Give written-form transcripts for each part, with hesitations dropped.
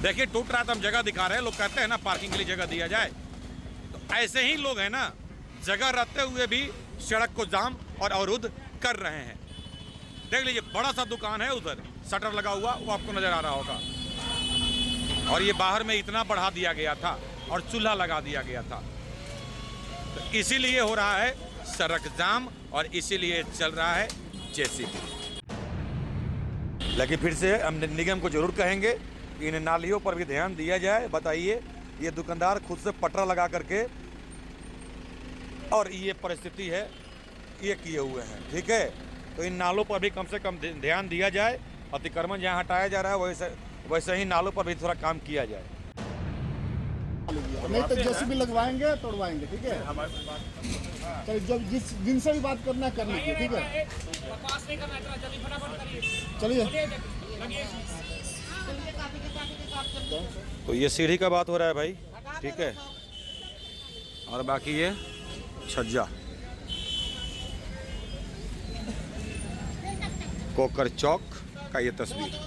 देखिए टूट रहा था, हम जगह दिखा रहे हैं। लोग कहते हैं ना पार्किंग के लिए जगह दिया जाए, तो ऐसे ही लोग हैं ना, जगह रहते हुए भी सड़क को जाम और अवरुद्ध कर रहे हैं। देख लीजिए, बड़ा सा दुकान है उधर, शटर लगा हुआ, वो आपको नजर आ रहा होगा। और ये बाहर में इतना बढ़ा दिया गया था और चूल्हा लगा दिया गया था, तो इसीलिए हो रहा है सड़क जाम और इसीलिए चल रहा है जेसीबी। लेकिन फिर से हम निगम को जरूर कहेंगे कि इन नालियों पर भी ध्यान दिया जाए। बताइए, ये दुकानदार खुद से पटरा लगा करके और ये परिस्थिति है, ये किए हुए हैं। ठीक है, तो इन नालों पर भी कम से कम ध्यान दिया जाए। अतिक्रमण जहाँ हटाया जा रहा है वैसे ही नालों पर भी थोड़ा काम किया जाए। नहीं तो जेसीबी लगवाएंगे, तोड़वाएंगे। ठीक है, चलिए, जब जिनसे भी बात करना कर लीजिए। ठीक है, चलिए। तो ये सीढ़ी का बात हो रहा है भाई, ठीक है, और बाकी ये छज्जा कोकर चौक का ये तस्वीर।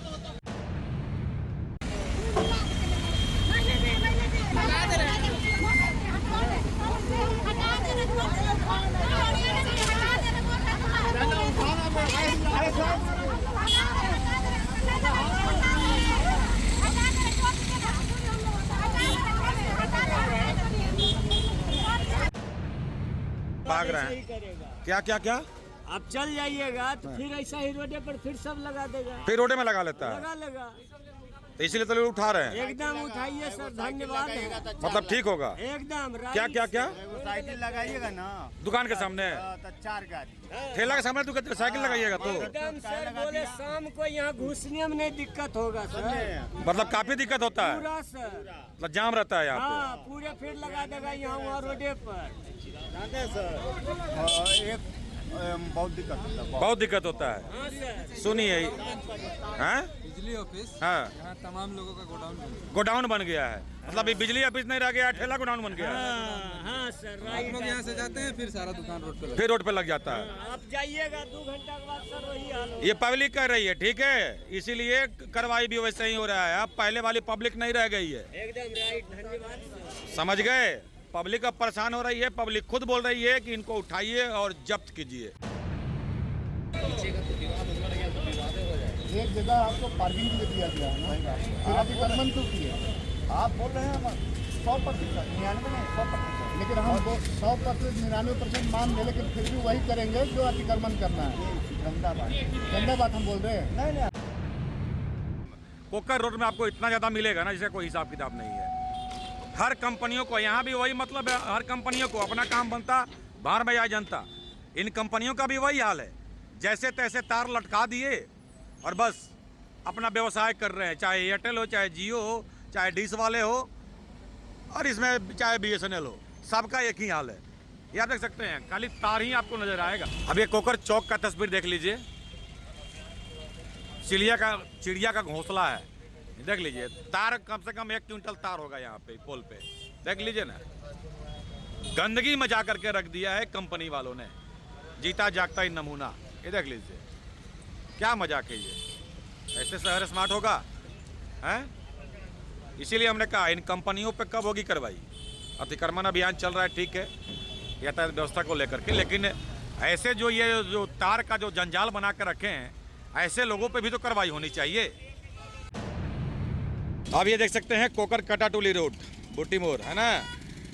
भाग रहे हैं क्या क्या क्या? आप चल जाइएगा तो फिर ऐसा ही रोडे पर फिर सब लगा देगा, फिर रोडे में लगा लेता है, लगा लेगा। तो इसीलिए तो लोग उठा रहे हैं। एकदम उठाइए सर, धन्यवाद है। मतलब ठीक होगा एकदम क्या क्या क्या? साइकिल लगाइएगा ना दुकान के सामने, तो 4 गाड़ी ठेला के सामने दुकान साइकिल लगाइएगा तो एकदम सर बोले शाम को यहाँ घुसने में नहीं दिक्कत होगा सर। मतलब काफी दिक्कत होता है, पूरा सर, मतलब जाम रहता है यहाँ हाँ पूरे फिर लगा देगा यहाँ वहाँ रोडे पर। जानते हैं सर, एक बहुत दिक्कत होता है, बहुत दिक्कत होता है। हाँ सर, सुनिए, हैं? बिजली ऑफिस, हाँ, यहाँ तमाम लोगों का गोडाउन बन गया है। मतलब अभी बिजली ऑफिस नहीं रह गया, ठेला गोडाउन बन गया है। हाँ हाँ सर, आप राइट। लोग यहाँ से जाते हैं, फिर सारा दुकान रोड पे लगता फिर रोड पे लग जाता है। आप जाइएगा 2 घंटा के बाद सर वही हाल होगा। ये पब्लिक कर रही है, ठीक है, इसीलिए कार्रवाई भी वैसे ही हो रहा है। अब पहले वाली पब्लिक नहीं रह गई है, एकदम राइट, धन्यवाद सर। समझ गए? पब्लिक अब परेशान हो रही है, पब्लिक खुद बोल रही है कि इनको उठाइए और जब्त कीजिए। एक जगह आपको पार्किंग के लिए दिया गया है ना, फिर अतिक्रमण क्यों किए? आप बोल रहे हैं 100%, 99 नहीं 100%। लेकिन हम 100%, 99% मान ले, लेकिन फिर भी वही करेंगे जो अतिक्रमण करना है। गंदा बात, गंदा बात हम बोल रहे हैं। नहीं कोकर रोड में आपको इतना ज़्यादा मिलेगा ना, जिसका कोई हिसाब किताब नहीं है। हर कंपनियों को यहाँ भी वही मतलब है, हर कंपनियों को अपना काम बनता, बाहर में जाए जनता। इन कंपनियों का भी वही हाल है, जैसे तैसे तार लटका दिए और बस अपना व्यवसाय कर रहे हैं, चाहे एयरटेल हो, चाहे जियो हो, चाहे डिश वाले हो, और इसमें चाहे BSNL हो, सबका एक ही हाल है। ये आप देख सकते हैं, खाली तार ही आपको नजर आएगा। अब ये कोकर चौक का तस्वीर देख लीजिए, चिड़िया का घोंसला है। देख लीजिए, तार कम से कम 1 क्विंटल तार होगा यहाँ पे पोल पे, देख लीजिए ना। गंदगी मचा करके रख दिया है कंपनी वालों ने, जीता जागता ही नमूना। ये देख लीजिए, क्या मजाक है ये? ऐसे शहर स्मार्ट होगा हैं? इसीलिए हमने कहा इन कंपनियों पे कब होगी कार्रवाई। अतिक्रमण अभियान चल रहा है, ठीक है, यातायात व्यवस्था को लेकर के, लेकिन ऐसे जो तार का जो जंजाल बना कर रखे हैं, ऐसे लोगों पे भी तो कार्रवाई होनी चाहिए। अब ये देख सकते हैं कोकर कटाटोली रोड, बूटी मोड़ है ना,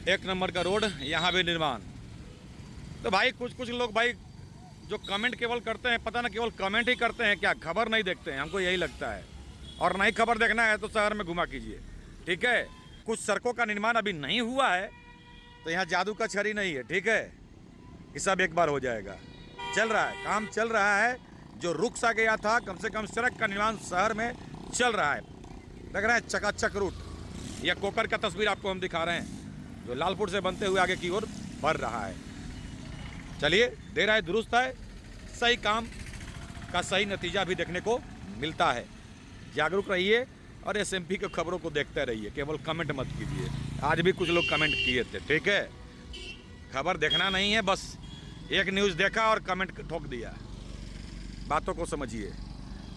1 नंबर का रोड, यहाँ भी निर्माण। तो भाई कुछ लोग भाई जो कमेंट केवल करते हैं, पता ना केवल कमेंट ही करते हैं क्या, खबर नहीं देखते हैं, हमको यही लगता है। और नहीं खबर देखना है तो शहर में घुमा कीजिए, ठीक है। कुछ सड़कों का निर्माण अभी नहीं हुआ है, तो यहाँ जादू का छड़ी नहीं है, ठीक है, ये सब एक बार हो जाएगा। चल रहा है, काम चल रहा है, जो रुक सा गया था, कम से कम सड़क का निर्माण शहर में चल रहा है। देख रहे हैं चकाचक रूट। यह कोकर का तस्वीर आपको हम दिखा रहे हैं जो लालपुर से बनते हुए आगे की ओर बढ़ रहा है। चलिए, देर आए दुरुस्त है, सही काम का सही नतीजा भी देखने को मिलता है। जागरूक रहिए और एसएमपी की खबरों को देखते रहिए, केवल कमेंट मत कीजिए। आज भी कुछ लोग कमेंट किए थे, ठीक है। खबर देखना नहीं है, बस एक न्यूज़ देखा और कमेंट ठोक दिया। बातों को समझिए।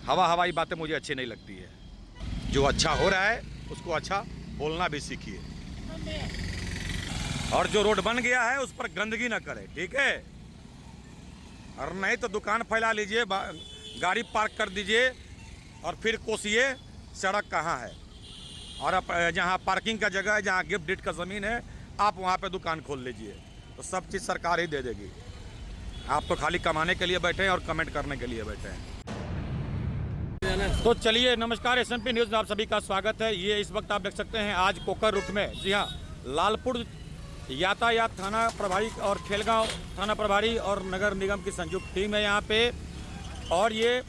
हवाई बातें मुझे अच्छी नहीं लगती है। जो अच्छा हो रहा है उसको अच्छा बोलना भी सीखिए, और जो रोड बन गया है उस पर गंदगी ना करें, ठीक है। और नहीं तो दुकान फैला लीजिए, गाड़ी पार्क कर दीजिए और फिर कोसिए सड़क कहाँ है। और आप जहाँ पार्किंग का जगह है, जहाँ गिफ्ट डीड का ज़मीन है, आप वहाँ पे दुकान खोल लीजिए, तो सब चीज़ सरकार ही दे देगी। आप तो खाली कमाने के लिए बैठे हैं और कमेंट करने के लिए बैठे हैं। तो चलिए, नमस्कार, एसएमपी न्यूज़ में आप सभी का स्वागत है। ये इस वक्त आप देख सकते हैं आज कोकर रूट में, जी हाँ, लालपुर यातायात थाना प्रभारी और खेलगांव थाना प्रभारी और नगर निगम की संयुक्त टीम है यहाँ पे। और ये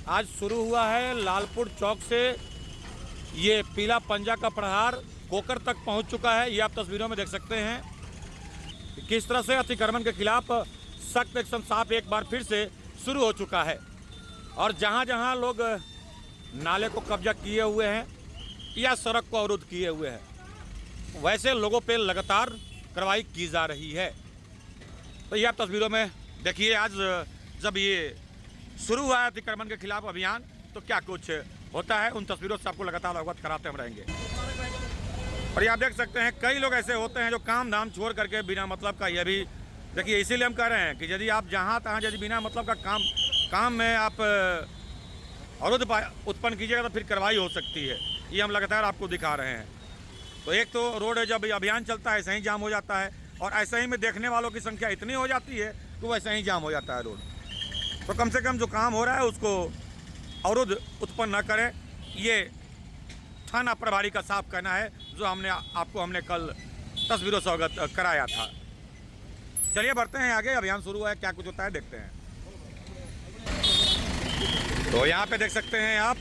आज शुरू हुआ है लालपुर चौक से। ये पीला पंजा का प्रहार कोकर तक पहुँच चुका है। ये आप तस्वीरों में देख सकते हैं किस तरह से अतिक्रमण के खिलाफ सख्त एक्शन साफ एक बार फिर से शुरू हो चुका है। और जहाँ जहाँ लोग नाले को कब्जा किए हुए हैं या सड़क को अवरुद्ध किए हुए हैं, वैसे लोगों पे लगातार कार्रवाई की जा रही है। तो ये आप तस्वीरों में देखिए, आज जब ये शुरू हुआ है अतिक्रमण के खिलाफ अभियान, तो क्या कुछ होता है, उन तस्वीरों से आपको लगातार अवगत कराते हम रहेंगे। और ये आप देख सकते हैं कई लोग ऐसे होते हैं जो काम धाम छोड़ करके बिना मतलब का, ये भी देखिए, इसीलिए हम कह रहे हैं कि यदि आप जहाँ तहाँ यदि बिना मतलब का काम में आप अवरोध उत्पन्न कीजिएगा तो फिर कार्रवाई हो सकती है। ये हम लगातार आपको दिखा रहे हैं। तो एक तो रोड जब अभियान चलता है ऐसे ही जाम हो जाता है, और ऐसे ही में देखने वालों की संख्या इतनी हो जाती है तो वैसे ही जाम हो जाता है रोड। तो कम से कम जो काम हो रहा है उसको अवरोध उत्पन्न न करें, ये थाना प्रभारी का साफ कहना है, जो हमने कल तस्वीरों से अवगत कराया था। चलिए बढ़ते हैं आगे, अभियान शुरू है, क्या कुछ होता है देखते हैं। तो यहाँ पे देख सकते हैं आप,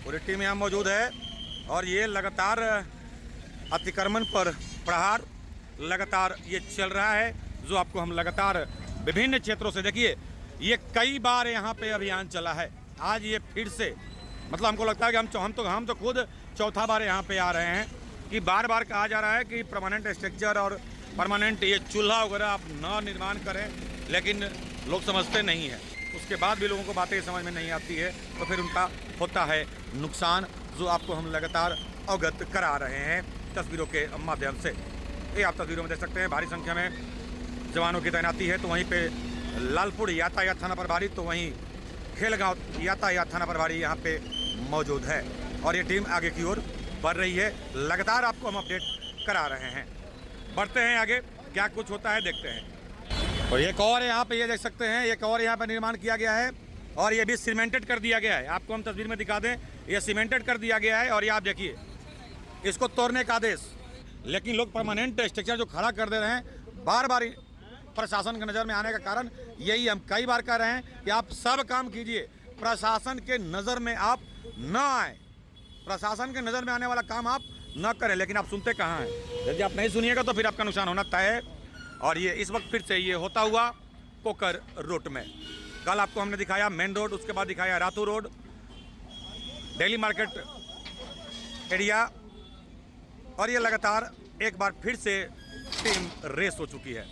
पूरी टीम यहाँ मौजूद है और ये लगातार अतिक्रमण पर प्रहार लगातार ये चल रहा है, जो आपको हम लगातार विभिन्न क्षेत्रों से, देखिए ये कई बार यहाँ पे अभियान चला है। आज ये फिर से, मतलब हमको लगता है कि हम तो खुद चौथा बार यहाँ पे आ रहे हैं कि बार बार कहा जा रहा है कि परमानेंट स्ट्रक्चर और परमानेंट ये चूल्हा वगैरह आप न निर्माण करें, लेकिन लोग समझते नहीं हैं। उसके बाद भी लोगों को बातें समझ में नहीं आती है, तो फिर उनका होता है नुकसान, जो आपको हम लगातार अवगत करा रहे हैं तस्वीरों के माध्यम से। ये आप तस्वीरों में देख सकते हैं भारी संख्या में जवानों की तैनाती है। तो वहीं पे लालपुर यातायात थाना प्रभारी, तो वहीं खेलगांव यातायात थाना प्रभारी यहाँ पे मौजूद है और ये टीम आगे की ओर बढ़ रही है। लगातार आपको हम अपडेट करा रहे हैं। बढ़ते हैं आगे, क्या कुछ होता है देखते हैं। और एक और यहाँ पे ये देख सकते हैं, एक और यहाँ पे निर्माण किया गया है और ये भी सीमेंटेड कर दिया गया है। आपको हम तस्वीर में दिखा दें, ये सीमेंटेड कर दिया गया है और ये आप देखिए, इसको तोड़ने का आदेश, लेकिन लोग परमानेंट स्ट्रक्चर जो खड़ा कर दे रहे हैं। बार बार प्रशासन के नज़र में आने का कारण यही, हम कई बार कह रहे हैं कि आप सब काम कीजिए, प्रशासन के नज़र में आप न आए, प्रशासन के नज़र में आने वाला काम आप न करें, लेकिन आप सुनते कहाँ हैं। यदि आप नहीं सुनिएगा तो फिर आपका नुकसान होना तय है। और ये इस वक्त फिर से ये होता हुआ कोकर रूट में, कल आपको हमने दिखाया मेन रोड, उसके बाद दिखाया Ratu road, daily market area, और ये लगातार एक बार फिर से टीम रेस हो चुकी है।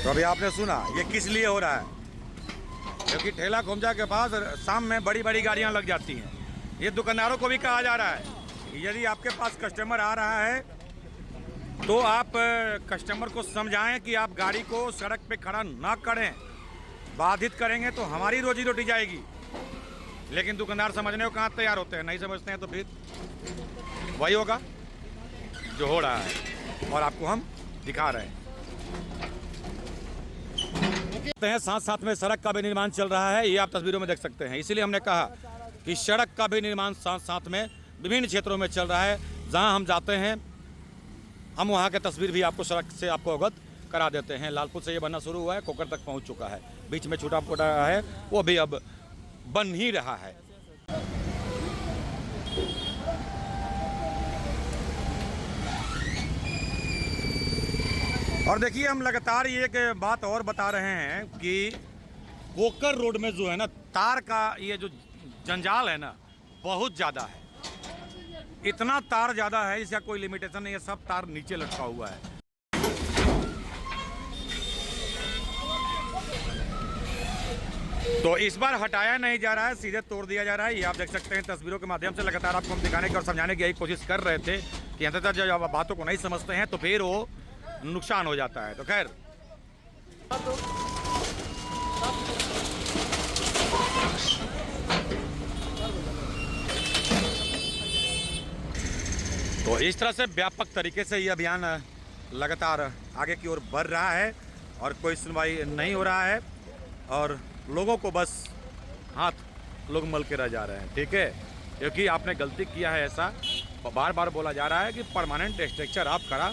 तो अभी आपने सुना ये किस लिए हो रहा है, क्योंकि ठेला खोमचा के पास शाम में बड़ी बड़ी गाड़ियां लग जाती हैं। ये दुकानदारों को भी कहा जा रहा है कि यदि आपके पास कस्टमर आ रहा है तो आप कस्टमर को समझाएं कि आप गाड़ी को सड़क पे खड़ा ना करें, बाधित करेंगे तो हमारी रोजी रोटी जाएगी। लेकिन दुकानदार समझने को कहाँ तैयार होते हैं, नहीं समझते हैं तो फिर वही होगा जो हो रहा है और आपको हम दिखा रहे हैं। साथ साथ में सड़क का भी निर्माण चल रहा है, ये आप तस्वीरों में देख सकते हैं। इसीलिए हमने कहा कि सड़क का भी निर्माण साथ साथ में विभिन्न क्षेत्रों में चल रहा है। जहां हम जाते हैं हम वहां के तस्वीर भी आपको सड़क से आपको अवगत करा देते हैं। लालपुर से ये बनना शुरू हुआ है, कोकर तक पहुंच चुका है, बीच में छोटा मोटा है वो भी अब बन ही रहा है। और देखिए हम लगातार ये एक बात और बता रहे हैं कि कोकर रोड में जो है ना तार का ये जो जंजाल है ना बहुत ज़्यादा है। इतना तार ज़्यादा है इसका कोई लिमिटेशन नहीं है, सब तार नीचे लटका हुआ है। तो इस बार हटाया नहीं जा रहा है, सीधे तोड़ दिया जा रहा है। ये आप देख सकते हैं तस्वीरों के माध्यम से लगातार आपको हम दिखाने की और समझाने की यही कोशिश कर रहे थे कि अंततः जब आप बातों को नहीं समझते हैं तो फिर वो नुकसान हो जाता है। तो खैर तो इस तरह से व्यापक तरीके से ये अभियान लगातार आगे की ओर बढ़ रहा है और कोई सुनवाई नहीं हो रहा है और लोगों को बस हाथ लोग मल के रह जा रहे हैं। ठीक है, क्योंकि आपने गलती किया है ऐसा बार बार बोला जा रहा है कि परमानेंट स्ट्रक्चर आप खड़ा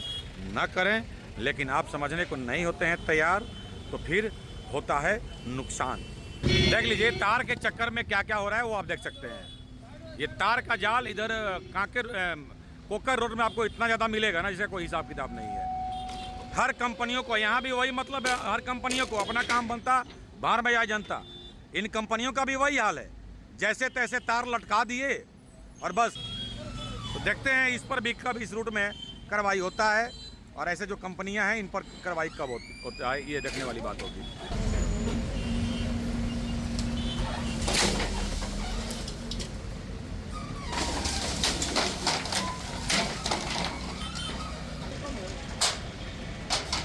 ना करें, लेकिन आप समझने को नहीं होते हैं तैयार तो फिर होता है नुकसान। देख लीजिए तार के चक्कर में क्या क्या हो रहा है वो आप देख सकते हैं। ये तार का जाल इधर कोकर रोड में आपको इतना ज़्यादा मिलेगा ना जिसका कोई हिसाब किताब नहीं है। हर कंपनियों को यहाँ भी वही मतलब है, हर कंपनियों को अपना काम बनता बाहर में जाए जनता। इन कंपनियों का भी वही हाल है, जैसे तैसे तार लटका दिए और बस। तो देखते हैं इस पर भी कब इस रूट में कार्रवाई होता है और ऐसे जो कंपनियां हैं इन पर कार्रवाई कब होता है ये देखने वाली बात होगी।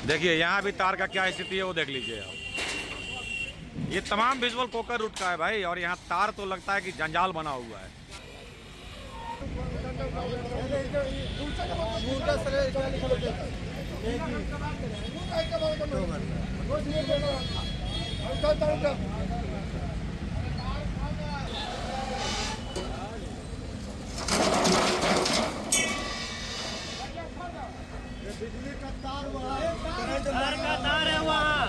देखिए यहाँ भी तार का क्या स्थिति है वो देख लीजिए आप। ये तमाम विजुअल कोकर रूट का है भाई और यहाँ तार तो लगता है कि जंजाल बना हुआ है। घर का तार है वहाँ,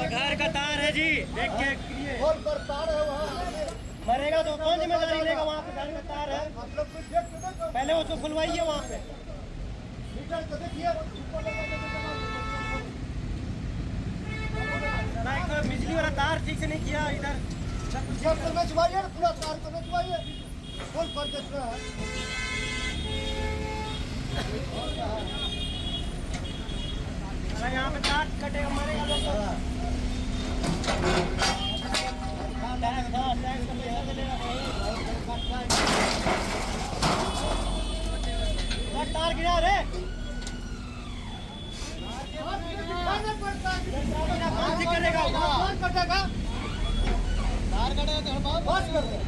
घर का तार है जी, देख के मरेगा तो कौन जिम्मेदारी लेगा? वहाँ पे घर का तार है, पहले उसको खुलवाइए वहाँ पे। बिजली वाला तार ठीक से नहीं किया इधर। पूरा तार को नचवाइए, कौन फर्क है? यहाँ पे तार कटेगा मरेगा तार गिरा रे कौन ठीक करेगा? कटेगा तार कटेगा तो बस कर दे।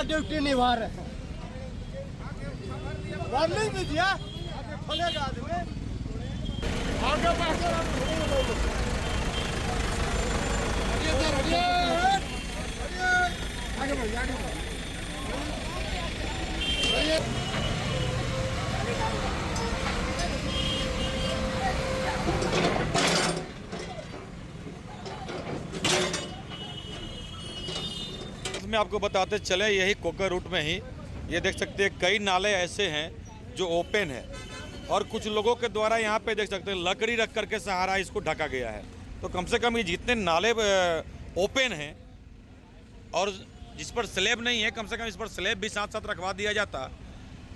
ड्यूटी निभा रहे हैं, वार्निंग दीजिए खोलेगा आदमी आगे आगे बढ़िए आगे बढ़ में आपको बताते चले, यही कोकर रूट में ही ये देख सकते हैं कई नाले ऐसे हैं जो ओपन है, और कुछ लोगों के द्वारा यहाँ पे देख सकते हैं लकड़ी रख करके सहारा इसको ढका गया है। तो कम से कम ये जितने नाले ओपन हैं और जिस पर स्लैब नहीं है, कम से कम इस पर स्लैब भी साथ साथ रखवा दिया जाता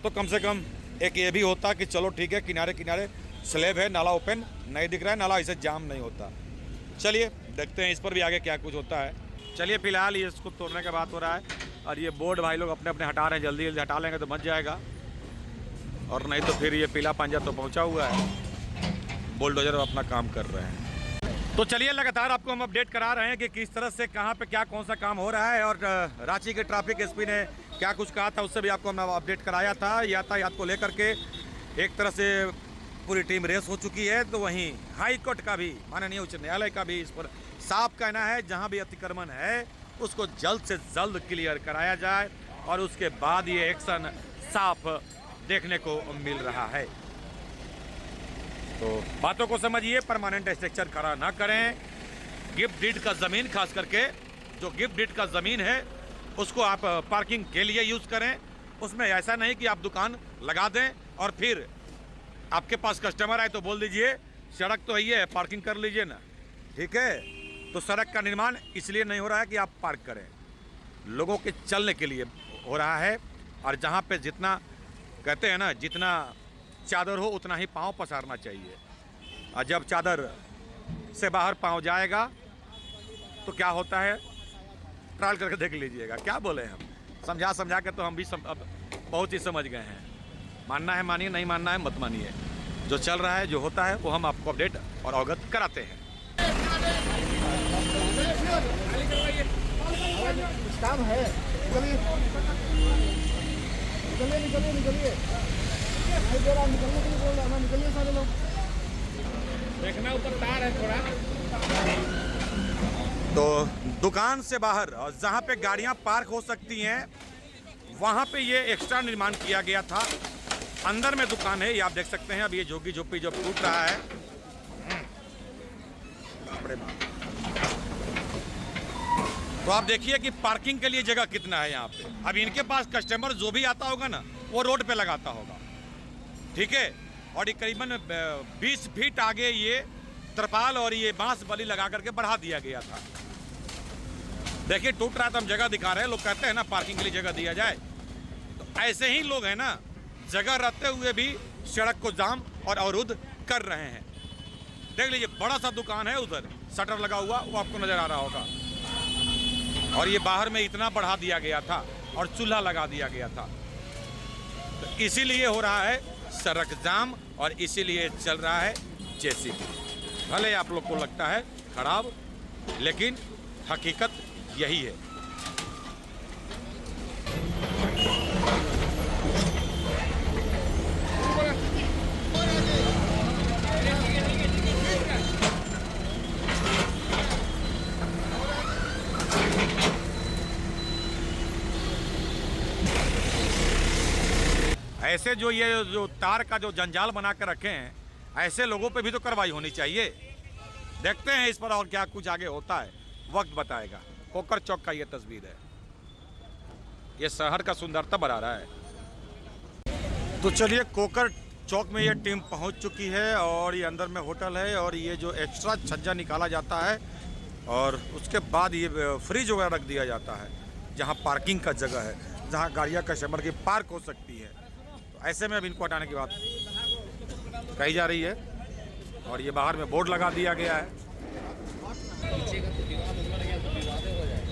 तो कम से कम एक ये भी होता कि चलो ठीक है, किनारे किनारे स्लैब है, नाला ओपन नहीं दिख रहा है, नाला इसे जाम नहीं होता। चलिए देखते हैं इस पर भी आगे क्या कुछ होता है। चलिए फिलहाल ये इसको तोड़ने का बात हो रहा है, और ये बोर्ड भाई लोग अपने अपने हटा रहे हैं, जल्दी जल्दी हटा लेंगे तो बच जाएगा, और नहीं तो फिर ये पीला पंजा तो पहुंचा हुआ है, बुलडोजर अपना काम कर रहे हैं। तो चलिए लगातार आपको हम अपडेट करा रहे हैं कि किस तरह से कहाँ पे क्या कौन सा काम हो रहा है, और रांची के ट्रैफिक एसपी ने क्या कुछ कहा था उससे भी आपको हमने अपडेट कराया था। यातायात को लेकर के एक तरह से पूरी टीम रेस हो चुकी है, तो वहीं हाई कोर्ट का भी, माननीय उच्च न्यायालय का भी इस पर साफ कहना है, जहां भी अतिक्रमण है उसको जल्द से जल्द क्लियर कराया जाए, और उसके बाद ये एक्शन साफ देखने को मिल रहा है। तो बातों को समझिए, परमानेंट स्ट्रक्चर खड़ा ना करें। गिफ्ट डीड का ज़मीन, खास करके जो गिफ्ट डीड का ज़मीन है उसको आप पार्किंग के लिए यूज़ करें। उसमें ऐसा नहीं कि आप दुकान लगा दें और फिर आपके पास कस्टमर आए तो बोल दीजिए सड़क तो यही है, पार्किंग कर लीजिए ना, ठीक है। तो सड़क का निर्माण इसलिए नहीं हो रहा है कि आप पार्क करें, लोगों के चलने के लिए हो रहा है। और जहाँ पे जितना कहते हैं ना, जितना चादर हो उतना ही पाँव पसारना चाहिए, और जब चादर से बाहर पाँव जाएगा तो क्या होता है, ट्रायल करके देख लीजिएगा। क्या बोले हम, समझा के तो हम भी अब बहुत ही समझ गए हैं। मानना है मानिए, नहीं मानना है मत मानिए, जो चल रहा है जो होता है वो हम आपको अपडेट और अवगत कराते हैं। काम है, निकलिए निकलिए निकलिए निकलिए, नहीं दे रहा निकलने के लिए बोल रहा, निकलिए सारे लोग। देखना ऊपर तार है थोड़ा। तो दुकान से बाहर और जहाँ पे गाड़ियाँ पार्क हो सकती हैं वहाँ पे ये एक्स्ट्रा निर्माण किया गया था। अंदर में दुकान है, ये आप देख सकते हैं। अब ये झोगी झोपड़ी जो टूट रहा है, तो आप देखिए कि पार्किंग के लिए जगह कितना है यहाँ पे। अब इनके पास कस्टमर जो भी आता होगा ना वो रोड पे लगाता होगा, ठीक है। और ये करीबन 20 फीट आगे ये तरपाल और ये बांस बली लगा करके बढ़ा दिया गया था। देखिए टूट रहा था, हम जगह दिखा रहे हैं। लोग कहते हैं ना पार्किंग के लिए जगह दिया जाए, तो ऐसे ही लोग हैं ना, जगह रहते हुए भी सड़क को जाम और अवरुद्ध कर रहे हैं। देख लीजिए बड़ा सा दुकान है, उधर शटर लगा हुआ, वो आपको नजर आ रहा होगा। और ये बाहर में इतना बढ़ा दिया गया था और चूल्हा लगा दिया गया था, तो इसीलिए हो रहा है सड़क जाम, और इसीलिए चल रहा है जेसीबी। भले आप लोग को लगता है खराब, लेकिन हकीकत यही है। ऐसे जो तार का जो जंजाल बना कर रखे हैं, ऐसे लोगों पे भी तो कार्रवाई होनी चाहिए। देखते हैं इस पर और क्या कुछ आगे होता है, वक्त बताएगा। कोकर चौक का ये तस्वीर है, ये शहर का सुंदरता बढ़ा रहा है। तो चलिए कोकर चौक में ये टीम पहुंच चुकी है, और ये अंदर में होटल है, और ये जो एक्स्ट्रा छज्जा निकाला जाता है और उसके बाद ये फ्रिज वगैरह रख दिया जाता है, जहां पार्किंग का जगह है, जहां गाड़ियां कस्टमर की पार्क हो सकती है। तो ऐसे में अब इनको हटाने की बात कही जा रही है, और ये बाहर में बोर्ड लगा दिया गया है।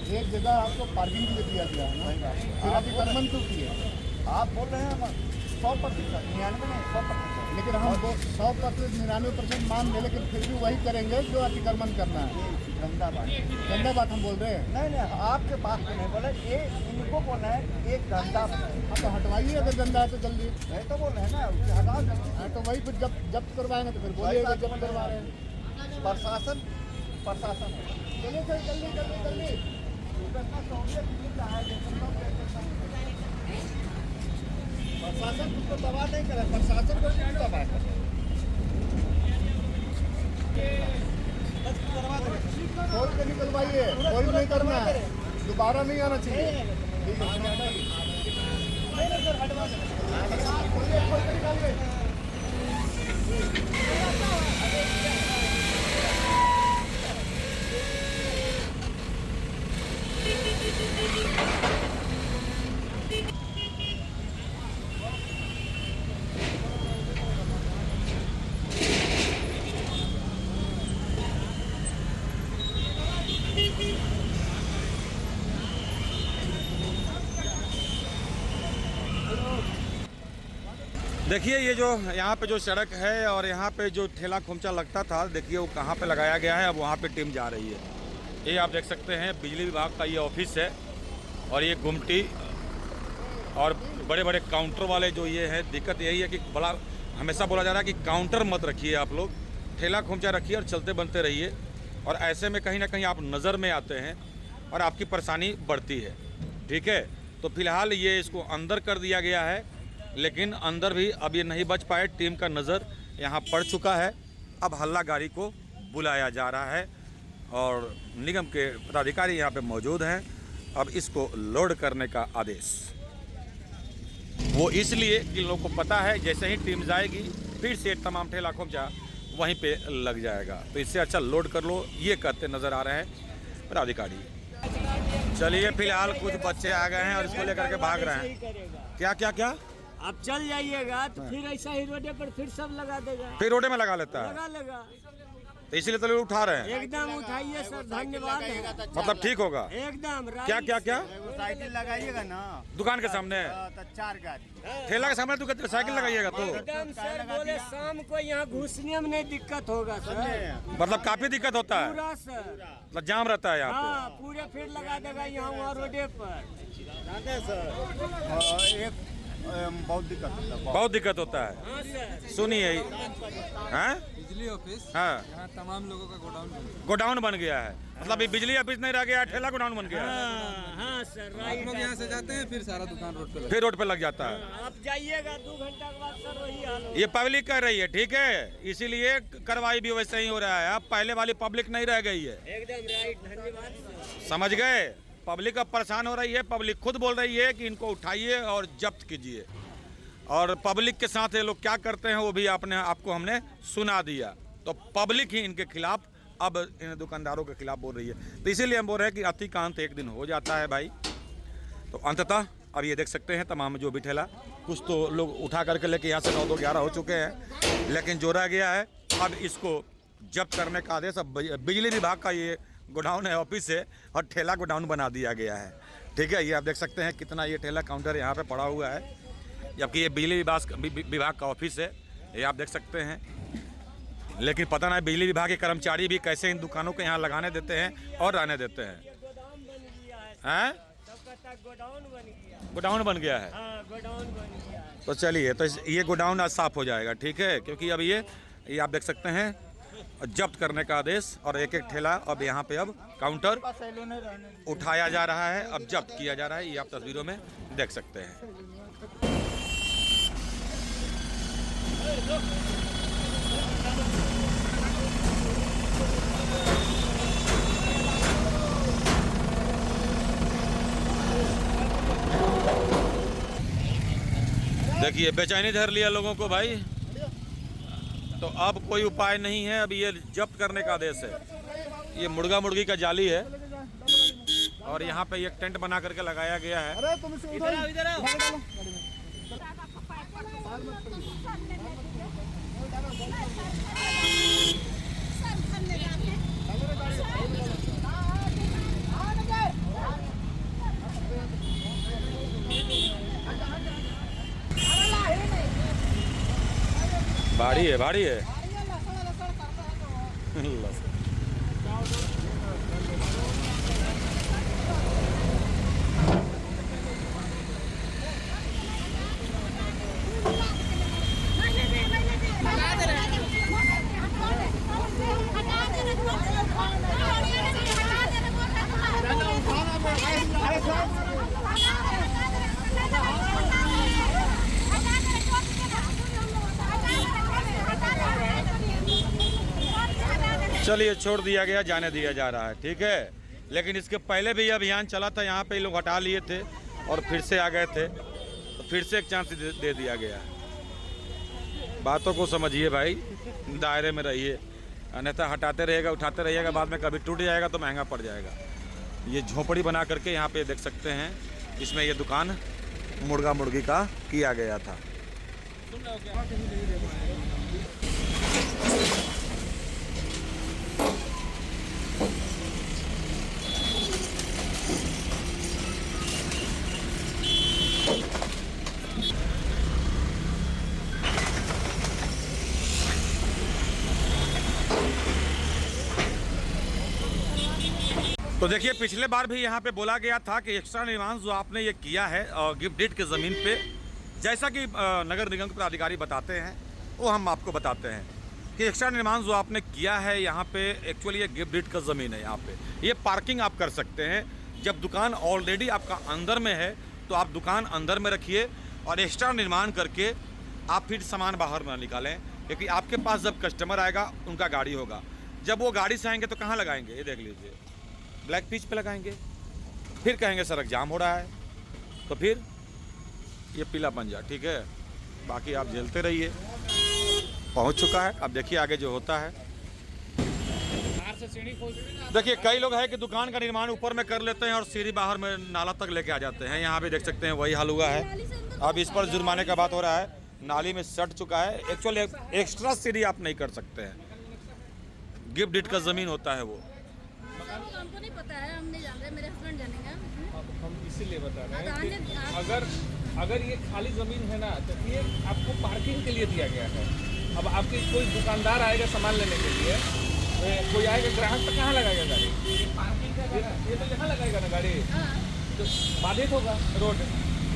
एक जगह आपको पार्किंग के लिए दिया गया है ना, फिर आप अतिक्रमण क्यों किए? आप बोल रहे हैं 100%, 99 नहीं 100%, लेकिन हम 100% 99% मान लें, लेकिन फिर भी वही करेंगे जो अतिक्रमण करना है। गंदा बात हम बोल रहे हैं। नहीं आपके पास तो नहीं बोले, ये इनको बोलना है एक गंदा। हाँ तो हटवाइए, अगर गंदा है तो जल्दी। नहीं तो बोल रहे हैं ना, उससे हटाओ जल्दी। हाँ तो वही फिर जब्त करवाएंगे तो फिर बोलिएगा जब्त करवा रहे हैं। प्रशासन है। चलिए सर, जल्दी जल्दी जल्दी। प्रशासन उसको दबाव नहीं करे, प्रशासन को क्यों दबाए? खोल के निकलवाइए, कोई नहीं करना है, दोबारा नहीं आना चाहिए। ठीक है, खोल के निकालिए। देखिए ये जो यहाँ पे जो सड़क है और यहाँ पे जो ठेला खोमचा लगता था, देखिए वो कहाँ पे लगाया गया है। अब वहाँ पे टीम जा रही है। ये आप देख सकते हैं बिजली विभाग का ये ऑफिस है और ये गुमटी और बड़े बड़े काउंटर वाले जो ये है, दिक्कत यही है कि बड़ा हमेशा बोला जा रहा है कि काउंटर मत रखिए आप लोग, ठेला खोमचा रखिए और चलते बनते रहिए। और ऐसे में कहीं ना कहीं आप नज़र में आते हैं और आपकी परेशानी बढ़ती है। ठीक है, तो फिलहाल ये इसको अंदर कर दिया गया है, लेकिन अंदर भी अब ये नहीं बच पाए। टीम का नज़र यहाँ पड़ चुका है। अब हल्ला गाड़ी को बुलाया जा रहा है और निगम के पदाधिकारी यहाँ पे मौजूद हैं। अब इसको लोड करने का आदेश, वो इसलिए कि लोगों को पता है जैसे ही टीम जाएगी फिर से तमाम ठेला खोमचा वहीं पे लग जाएगा, तो इससे अच्छा लोड कर लो, ये कहते नज़र आ रहे हैं पदाधिकारी। चलिए फिलहाल कुछ बच्चे आ गए हैं और इसको लेकर के भाग रहे हैं। क्या क्या क्या आप चल जाइएगा तो फिर ऐसा ही रोडे पर फिर सब लगा देगा, फिर रोडे में लगा लेता है, लगा लेगा। तो इसीलिए तो लोग उठा रहे हैं। एकदम उठाइए सर, धन्यवाद है। मतलब ठीक होगा। एकदम क्या क्या क्या साइकिल लगाइएगा ना दुकान के सामने, तो 4 गाड़ी ठेला के सामने दुकान साइकिल लगाइएगा तो एकदम सर बोले शाम को यहाँ घुसने में नहीं दिक्कत होगा सर, मतलब काफी दिक्कत होता है, पूरा सर। मतलब जाम रहता है यहाँ हाँ पूरे फिर लगा देगा यहाँ वहाँ रोडे पर। एक बहुत दिक्कत होता है। बहुत दिक्कत होता है। हाँ सर, सुनिए हैं, बिजली ऑफिस हाँ यहाँ तमाम लोगों का गोडाउन बन गया। गोडाउन बन गया है, मतलब ये बिजली ऑफिस नहीं रह गया, ठेला गोडाउन बन गया है। हाँ हाँ सर, आप राइट। लोग यहाँ से जाते हैं फिर सारा दुकान रोड पे फिर रोड पे लग जाता है। आप जाइएगा 2 घंटा के बाद सर वही हाल होगा। ये पब्लिक कर रही है, ठीक है, इसीलिए कार्रवाई भी वैसे ही हो रहा है। अब पहले वाली पब्लिक नहीं रह गई है, एकदम राइट, धन्यवाद सर। समझ गए। पब्लिक अब परेशान हो रही है, पब्लिक खुद बोल रही है कि इनको उठाइए और जब्त कीजिए। और पब्लिक के साथ ये लोग क्या करते हैं वो भी आपको हमने सुना दिया। तो पब्लिक ही इनके खिलाफ अब इन दुकानदारों के खिलाफ बोल रही है। तो इसीलिए हम बोल रहे हैं कि अति का अंत एक दिन हो जाता है भाई। तो अंततः अब ये देख सकते हैं तमाम जो भी ठेला, कुछ तो लोग उठा करके लेके यहाँ से 9, 2, 11 हो चुके हैं, लेकिन जो रह गया है अब इसको जब्त करने का आदेश। अब बिजली विभाग का ये गोडाउन है, ऑफिस है, और ठेला गोडाउन बना दिया गया है। ठीक है, ये आप देख सकते हैं कितना ये ठेला काउंटर यहाँ पे पड़ा हुआ है, जबकि ये बिजली विभाग का ऑफिस है, ये आप देख सकते हैं। लेकिन पता नहीं बिजली विभाग के कर्मचारी भी कैसे इन दुकानों को यहाँ लगाने देते हैं और रहने देते हैं। गोदाम बन गया है, हैं? सबका गोडाउन बन गया। गोडाउन बन गया है। हाँ गोडाउन बन गया है। तो चलिए, तो ये गोडाउन आज साफ हो जाएगा, ठीक है, क्योंकि अब ये आप देख सकते हैं जब्त करने का आदेश, और एक एक ठेला अब यहाँ पे अब काउंटर उठाया जा रहा है, अब जब्त किया जा रहा है। ये आप तस्वीरों में देख सकते हैं। देखिए बेचैनी धर लिया लोगों को भाई, तो अब कोई उपाय नहीं है, अब ये जब्त करने का आदेश है। ये मुर्गा मुर्गी का जाली है और यहाँ पे एक टेंट बना करके लगाया गया है। अरे तुम इसे उधर इधर आओ। भारी है, भारी है। चलिए, छोड़ दिया गया, जाने दिया जा रहा है, ठीक है। लेकिन इसके पहले भी ये अभियान चला था, यहाँ पे ये लोग हटा लिए थे और फिर से आ गए थे, तो फिर से एक चांस दे दिया गया। बातों को समझिए भाई, दायरे में रहिए, अन्यथा हटाते रहिएगा, उठाते रहिएगा, बाद में कभी टूट जाएगा तो महंगा पड़ जाएगा। ये झोपड़ी बना करके यहाँ पे देख सकते हैं, इसमें ये दुकान मुर्गा मुर्गी का किया गया था। तो देखिए, पिछले बार भी यहाँ पे बोला गया था कि एक्स्ट्रा निर्माण जो आपने ये किया है गिफ्ट डीड के ज़मीन पे, जैसा कि नगर निगम के प्राधिकारी बताते हैं, वो हम आपको बताते हैं कि एक्स्ट्रा निर्माण जो आपने किया है यहाँ पे, एक्चुअली ये गिफ्ट डीड का ज़मीन है। यहाँ पे ये पार्किंग आप कर सकते हैं। जब दुकान ऑलरेडी आपका अंदर में है तो आप दुकान अंदर में रखिए और एक्स्ट्रा निर्माण करके आप फिर सामान बाहर ना निकालें, क्योंकि आपके पास जब कस्टमर आएगा उनका गाड़ी होगा, जब वो गाड़ी से आएंगे तो कहाँ लगाएंगे, ये देख लीजिए, ब्लैक पिच पे लगाएंगे, फिर कहेंगे सड़क जाम हो रहा है, तो फिर ये पीला पंजा, ठीक है। बाकी आप झेलते रहिए, पहुंच चुका है, अब देखिए आगे जो होता है। देखिए, कई लोग हैं कि दुकान का निर्माण ऊपर में कर लेते हैं और सीढ़ी बाहर में नाला तक लेके आ जाते हैं। यहाँ भी देख सकते हैं वही हाल हुआ है। अब इस पर जुर्माने का बात हो रहा है, नाली में सट चुका है। एक्चुअली एक्स्ट्रा सीढ़ी आप नहीं कर सकते हैं, गिफ्ट डीड का ज़मीन होता है वो। हमको नहीं पता है, हम नहीं जान रहे, मेरे हस्बैंड जानेंगे। हम इसीलिए बता रहे हैं कि अगर ये खाली ज़मीन है ना, तो ये आपको पार्किंग के लिए दिया गया है। अब आपके कोई दुकानदार आएगा सामान लेने के लिए, कोई आएगा ग्राहक, तो कहाँ लगाएगा गाड़ी? ये तो यहाँ लगाएगा ना गाड़ी, तो बाधित होगा रोड।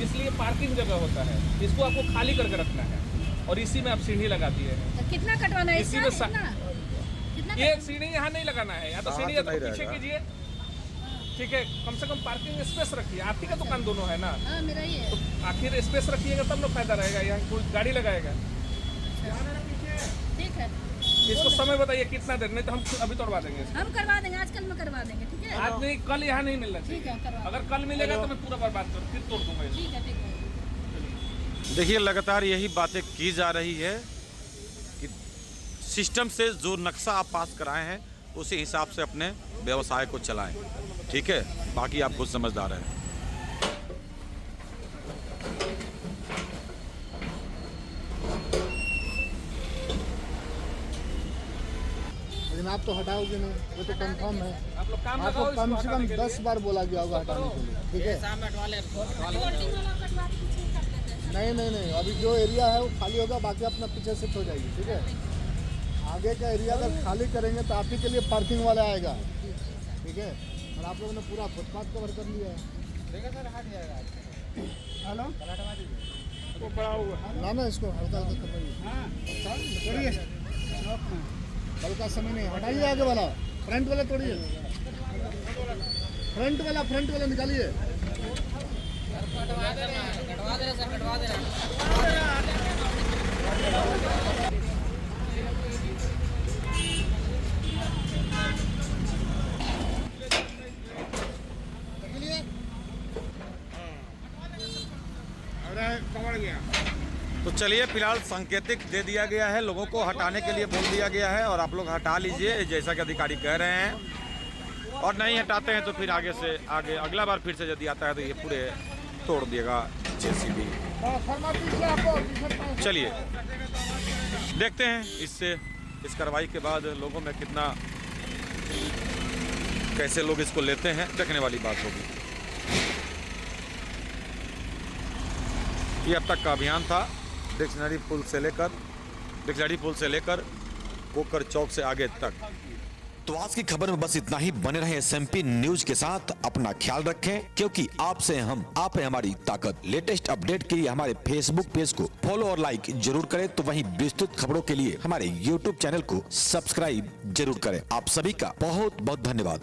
इसलिए पार्किंग जगह होता है, इसको आपको खाली करके रखना है और इसी में आप सीढ़ी लगा दिए हैं। कितना कटवाना है? इसी में ये सीढ़ी यहाँ नहीं लगाना है, या तो सीढ़ी या तो पीछे कीजिए, ठीक है। कम से कम पार्किंग स्पेस रखिए, आप ही का दुकान दोनों है ना, मेरा ही है। तो आखिर स्पेस रखिएगा तब ना फायदा रहेगा, यहाँ कोई गाड़ी लगाएगा। ठीक है, इसको समय बताइए कितना देर, नहीं तो हम अभी तोड़वा देंगे। हम करवा देंगे, आजकल में करवा देंगे, ठीक है। आज नहीं, कल यहाँ नहीं मिलना चाहिए। ठीक है, करवा। अगर कल मिलेगा तो मैं पूरा बर्बाद कर फिर तोड़ दूंगा। ठीक है, ठीक है। देखिए, लगातार यही बातें की जा रही है कि सिस्टम से जो नक्शा आप पास कराए हैं उसी हिसाब से अपने व्यवसाय को चलाएं, ठीक है। बाकी आप खुद समझदार हैं। लेकिन आप तो हटाओगे नहीं, वो तो कंफर्म है। आप लोग काम आपको लगाओ, कम इसको से हटाने कम के लिए। 10 बार बोला गया होगा हटाने के लिए, ठीक है। नहीं, अभी जो एरिया है वो खाली होगा, बाकी अपना पीछे शिफ्ट हो जाएगी, ठीक है। आगे का एरिया अगर खाली करेंगे तो आप ही के लिए पार्किंग वाला आएगा, ठीक है। और आप लोगों ने पूरा फुटपाथ कवर कर लिया है। हेलो, ना इसको हल्का हल्का करवाइए, कल का समय नहीं, हटाइए आगे वाला, फ्रंट वाला तोड़िए, फ्रंट वाला निकालिए। तो चलिए, फिलहाल संकेतिक दे दिया गया है, लोगों को हटाने के लिए बोल दिया गया है और आप लोग हटा लीजिए जैसा कि अधिकारी कह रहे हैं। और नहीं हटाते हैं तो फिर आगे से आगे अगला बार फिर से यदि आता है तो ये पूरे तोड़ देगा जेसीबी। चलिए देखते हैं इस कार्रवाई के बाद लोगों में कितना, कैसे लोग इसको लेते हैं, देखने वाली बात होगी। ये अब तक का अभियान था डिक्शनरी पुल से लेकर कोकर चौक से आगे तक। तो आज की खबर में बस इतना ही। बने रहे SMP न्यूज के साथ, अपना ख्याल रखें, क्योंकि आपसे हम, आप है हमारी ताकत। लेटेस्ट अपडेट के लिए हमारे फेसबुक पेज को फॉलो और लाइक जरूर करें, तो वहीं विस्तृत खबरों के लिए हमारे YouTube चैनल को सब्सक्राइब जरूर करें। आप सभी का बहुत बहुत धन्यवाद।